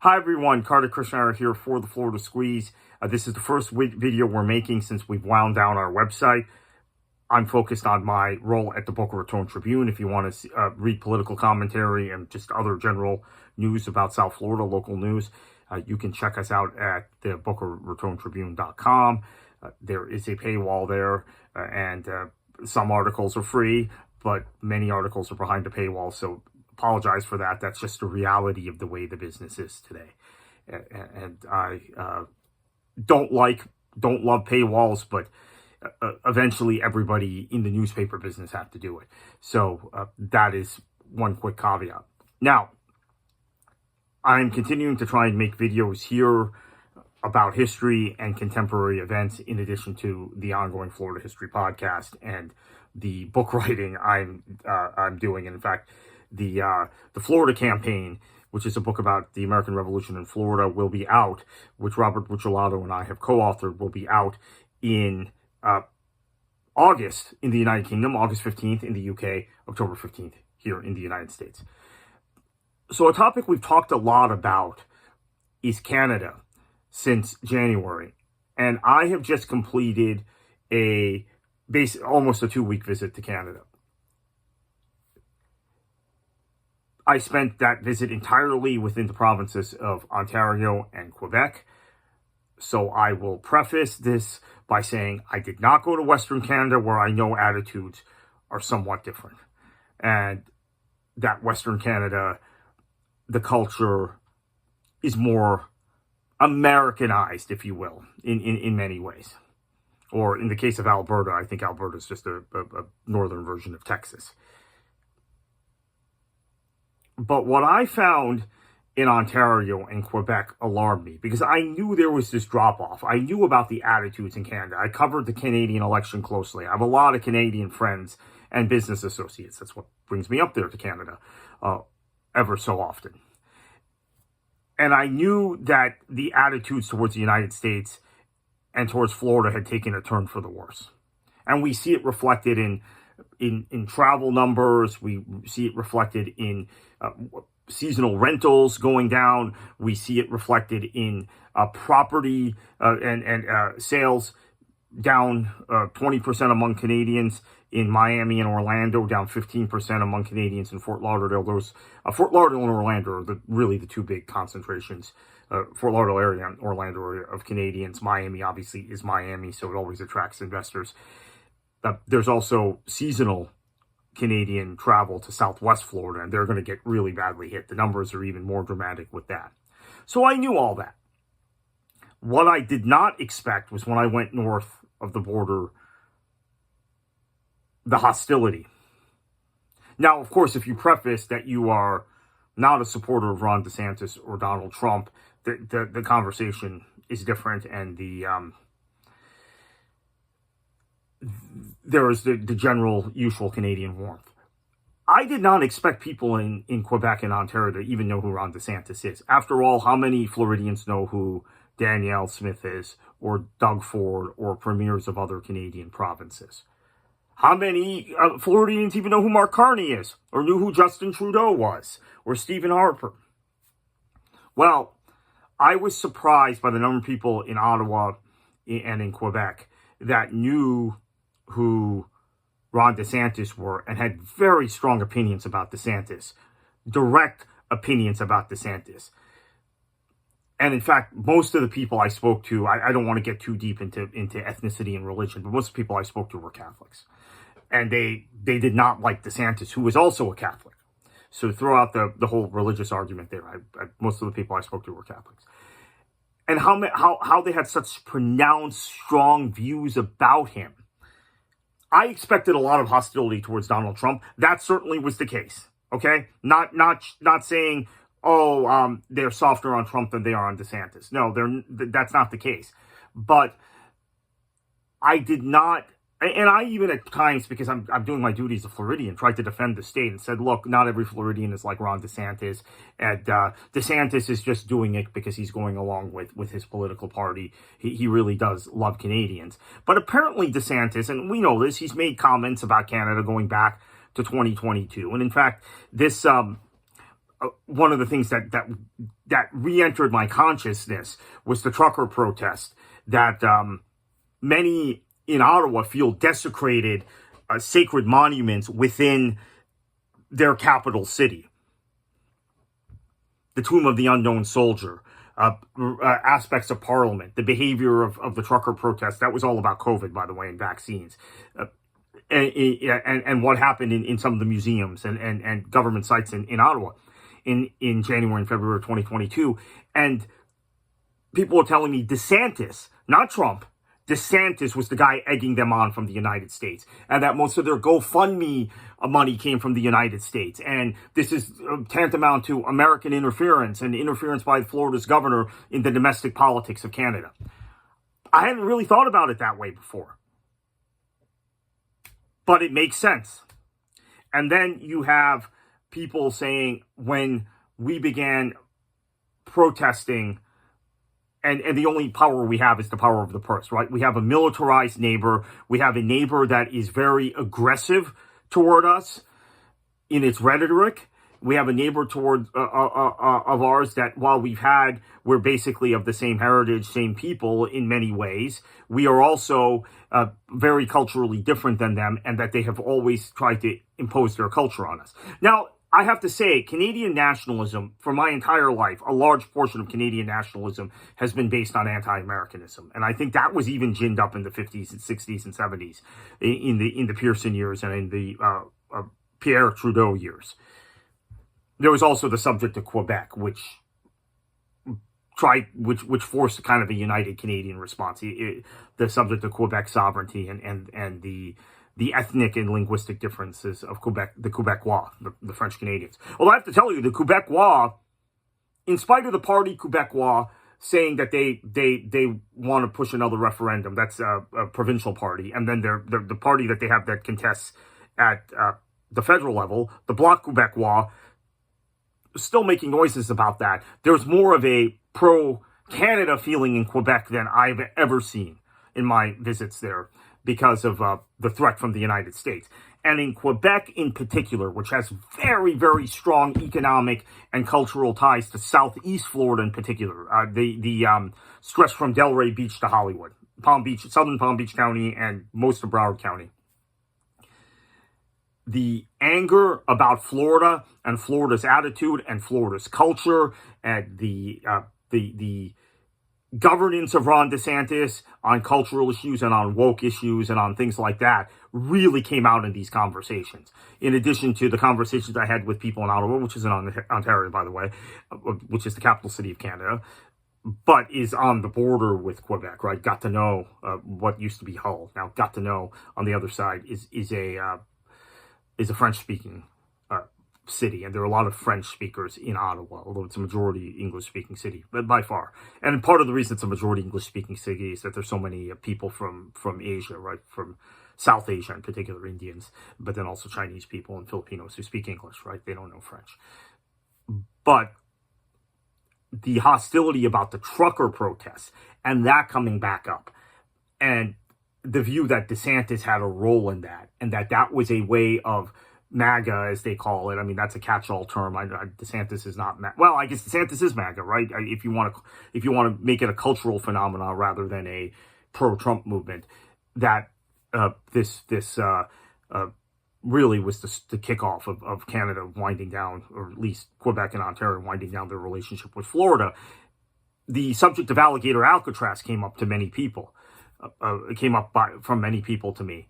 Hi everyone, Kartik Krishnaiyer here for the Florida Squeeze. This is the first video we're making since we've wound down our website. I'm focused on my role at the Boca Raton Tribune. If you want to read political commentary and just other general news about South Florida, local news, you can check us out at the BocaRatonTribune.com. There is a paywall there, and some articles are free, but many articles are behind the paywall, so apologize for that. That's just the reality of the way the business is today. And I don't love paywalls, but eventually everybody in the newspaper business have to do it. So that is one quick caveat. Now, I'm continuing to try and make videos here about history and contemporary events, in addition to the ongoing Florida History podcast and the book writing I'm doing. And in fact, the Florida Campaign, which is a book about the American Revolution in Florida, will be out, which Robert Buccellato and I have co-authored, will be out in August in the United Kingdom, August 15th in the UK, October 15th here in the United States. So a topic we've talked a lot about is Canada since January. And I have just completed almost a 2-week visit to Canada. I spent that visit entirely within the provinces of Ontario and Quebec. So I will preface this by saying I did not go to Western Canada, where I know attitudes are somewhat different. And that Western Canada, the culture is more Americanized, if you will, in many ways. Or in the case of Alberta, I think Alberta is just a northern version of Texas. But what I found in Ontario and Quebec alarmed me, because I knew there was this drop-off. I knew about the attitudes in Canada. I covered the Canadian election closely. I have a lot of Canadian friends and business associates. That's what brings me up there to Canada ever so often. And I knew that the attitudes towards the United States and towards Florida had taken a turn for the worse. And we see it reflected in travel numbers. We see it reflected in seasonal rentals going down. We see it reflected in property and sales down 20% among Canadians in Miami and Orlando, down 15% among Canadians in Fort Lauderdale. Fort Lauderdale and Orlando are really the two big concentrations. Fort Lauderdale area and Orlando area of Canadians. Miami obviously is Miami, so it always attracts investors. There's also seasonal Canadian travel to Southwest Florida, and they're going to get really badly hit. The numbers are even more dramatic with that. So I knew all that. What I did not expect was when I went north of the border, the hostility. Now, of course, if you preface that you are not a supporter of Ron DeSantis or Donald Trump, the conversation is different, and there is the general usual Canadian warmth. I did not expect people in Quebec and Ontario to even know who Ron DeSantis is. After all, how many Floridians know who Danielle Smith is, or Doug Ford, or premiers of other Canadian provinces? How many Floridians even know who Mark Carney is, or knew who Justin Trudeau was, or Stephen Harper? Well, I was surprised by the number of people in Ottawa and in Quebec that knew who Ron DeSantis were and had very strong opinions about DeSantis, direct opinions about DeSantis. And in fact, most of the people I spoke to, I don't want to get too deep into ethnicity and religion, but most of the people I spoke to were Catholics. And they did not like DeSantis, who was also a Catholic. So throw out the whole religious argument there. Most of the people I spoke to were Catholics. And how they had such pronounced, strong views about him. I expected a lot of hostility towards Donald Trump. That certainly was the case. Okay? Not saying, they're softer on Trump than they are on DeSantis. No, that's not the case. But I did not, and I even at times, because I'm doing my duty as a Floridian, tried to defend the state and said, look, not every Floridian is like Ron DeSantis. And DeSantis is just doing it because he's going along with his political party. He really does love Canadians. But apparently DeSantis, and we know this, he's made comments about Canada going back to 2022. And in fact, this one of the things that re-entered my consciousness was the trucker protest that many in Ottawa feel desecrated sacred monuments within their capital city. The tomb of the unknown soldier, aspects of Parliament, the behavior of the trucker protest. That was all about COVID, by the way, and vaccines. And what happened in some of the museums and government sites in Ottawa in January and February of 2022. And people were telling me DeSantis, not Trump, DeSantis was the guy egging them on from the United States, and that most of their GoFundMe money came from the United States. And this is tantamount to American interference and interference by Florida's governor in the domestic politics of Canada. I hadn't really thought about it that way before, but it makes sense. And then you have people saying, when we began protesting, and the only power we have is the power of the purse, right? We have a militarized neighbor. We have a neighbor that is very aggressive toward us in its rhetoric. We have a neighbor toward of ours that, while we're basically of the same heritage, same people in many ways, we are also very culturally different than them, and that they have always tried to impose their culture on us. Now, I have to say, Canadian nationalism, for my entire life, a large portion of Canadian nationalism has been based on anti-Americanism. And I think that was even ginned up in the 50s and 60s and 70s, in the Pearson years and in the Pierre Trudeau years. There was also the subject of Quebec, which forced kind of a united Canadian response. The subject of Quebec sovereignty and the ethnic and linguistic differences of Quebec, the Quebecois, the French Canadians. Well, I have to tell you, the Quebecois, in spite of the party Quebecois saying that they want to push another referendum, that's a provincial party, and then the party that they have that contests at the federal level, the Bloc Quebecois, still making noises about that. There's more of a pro-Canada feeling in Quebec than I've ever seen in my visits there, because of the threat from the United States. And in Quebec in particular, which has very, very strong economic and cultural ties to Southeast Florida in particular, the stretch from Delray Beach to Hollywood, Palm Beach, southern Palm Beach County, and most of Broward County. The anger about Florida and Florida's attitude and Florida's culture and the governance of Ron DeSantis on cultural issues and on woke issues and on things like that really came out in these conversations. In addition to the conversations I had with people in Ottawa, which is in Ontario, by the way, which is the capital city of Canada, but is on the border with Quebec, right? Got to know what used to be Hull. Now, got to know on the other side is a French-speaking city, and there are a lot of French speakers in Ottawa, although it's a majority English-speaking city, but by far. And part of the reason it's a majority English-speaking city is that there's so many people from Asia, right, from South Asia in particular, Indians, but then also Chinese people and Filipinos who speak English, right? They don't know French. But the hostility about the trucker protests and that coming back up, and the view that DeSantis had a role in that, and that was a way of MAGA, as they call it. I mean, that's a catch-all term. DeSantis is not well. I guess DeSantis is MAGA, right? If you want to make it a cultural phenomenon rather than a pro-Trump movement, that this really was the kickoff of Canada winding down, or at least Quebec and Ontario winding down their relationship with Florida. The subject of alligator Alcatraz came up to many people. It came up from many people to me.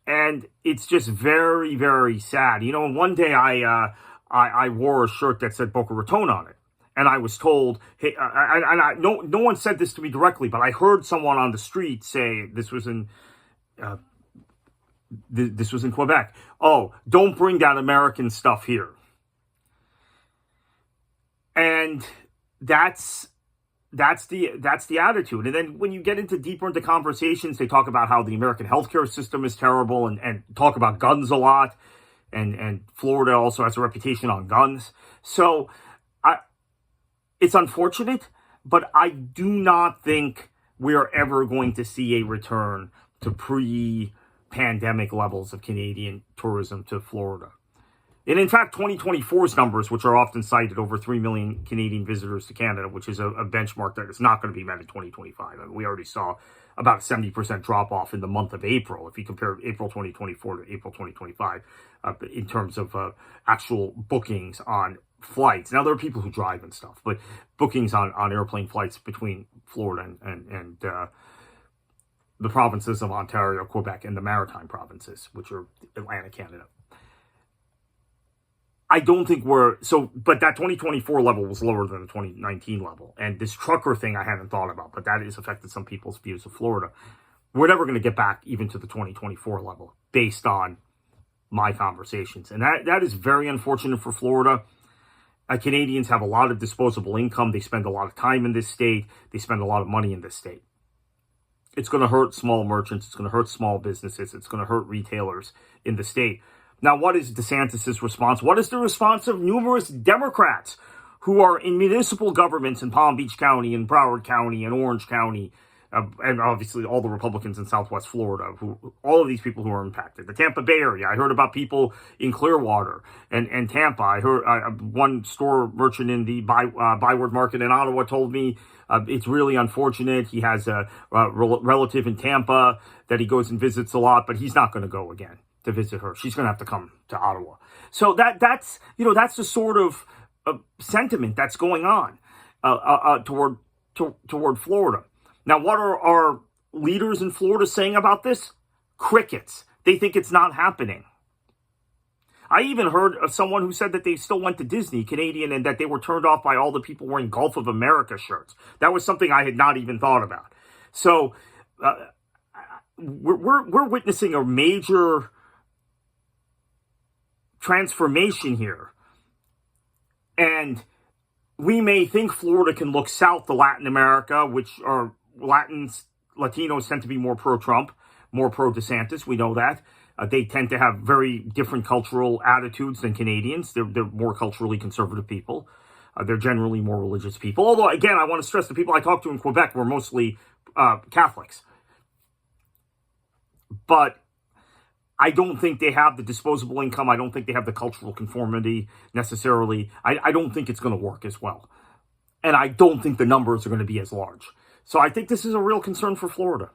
And it's just very, very sad. You know, one day I wore a shirt that said Boca Raton on it. And I was told, hey, no one said this to me directly, but I heard someone on the street say, this was in Quebec. Oh, don't bring that American stuff here. And that's the attitude. And then when you get deeper into conversations, they talk about how the American healthcare system is terrible and talk about guns a lot. And Florida also has a reputation on guns. So it's unfortunate, but I do not think we are ever going to see a return to pre-pandemic levels of Canadian tourism to Florida. And in fact, 2024's numbers, which are often cited, over 3 million Canadian visitors to Canada, which is a benchmark that is not going to be met in 2025. I mean, we already saw about a 70% drop off in the month of April, if you compare April 2024 to April 2025, in terms of actual bookings on flights. Now, there are people who drive and stuff, but bookings on airplane flights between Florida and the provinces of Ontario, Quebec, and the Maritime provinces, which are Atlantic Canada. I don't think but that 2024 level was lower than the 2019 level. And this trucker thing I hadn't thought about, but that has affected some people's views of Florida. We're never going to get back even to the 2024 level based on my conversations. And that is very unfortunate for Florida. Canadians have a lot of disposable income. They spend a lot of time in this state. They spend a lot of money in this state. It's going to hurt small merchants. It's going to hurt small businesses. It's going to hurt retailers in the state. Now, what is DeSantis' response? What is the response of numerous Democrats who are in municipal governments in Palm Beach County and Broward County and Orange County, and obviously all the Republicans in Southwest Florida, all of these people who are impacted. The Tampa Bay area, I heard about people in Clearwater and Tampa. I heard one store merchant in the Byward Market in Ottawa told me it's really unfortunate. He has a relative in Tampa that he goes and visits a lot, but he's not going to go again to visit her. She's going to have to come to Ottawa. So that's the sort of sentiment that's going on toward Florida. Now, what are our leaders in Florida saying about this? Crickets. They think it's not happening. I even heard of someone who said that they still went to Disney, Canadian, and that they were turned off by all the people wearing Gulf of America shirts. That was something I had not even thought about. So we're witnessing a major transformation here. And we may think Florida can look south to Latin America, which are Latinos tend to be more pro-Trump, more pro-DeSantis. We know that. They tend to have very different cultural attitudes than Canadians. They're more culturally conservative people. They're generally more religious people. Although, again, I want to stress the people I talked to in Quebec were mostly Catholics. But I don't think they have the disposable income. I don't think they have the cultural conformity necessarily. I don't think it's going to work as well. And I don't think the numbers are going to be as large. So I think this is a real concern for Florida.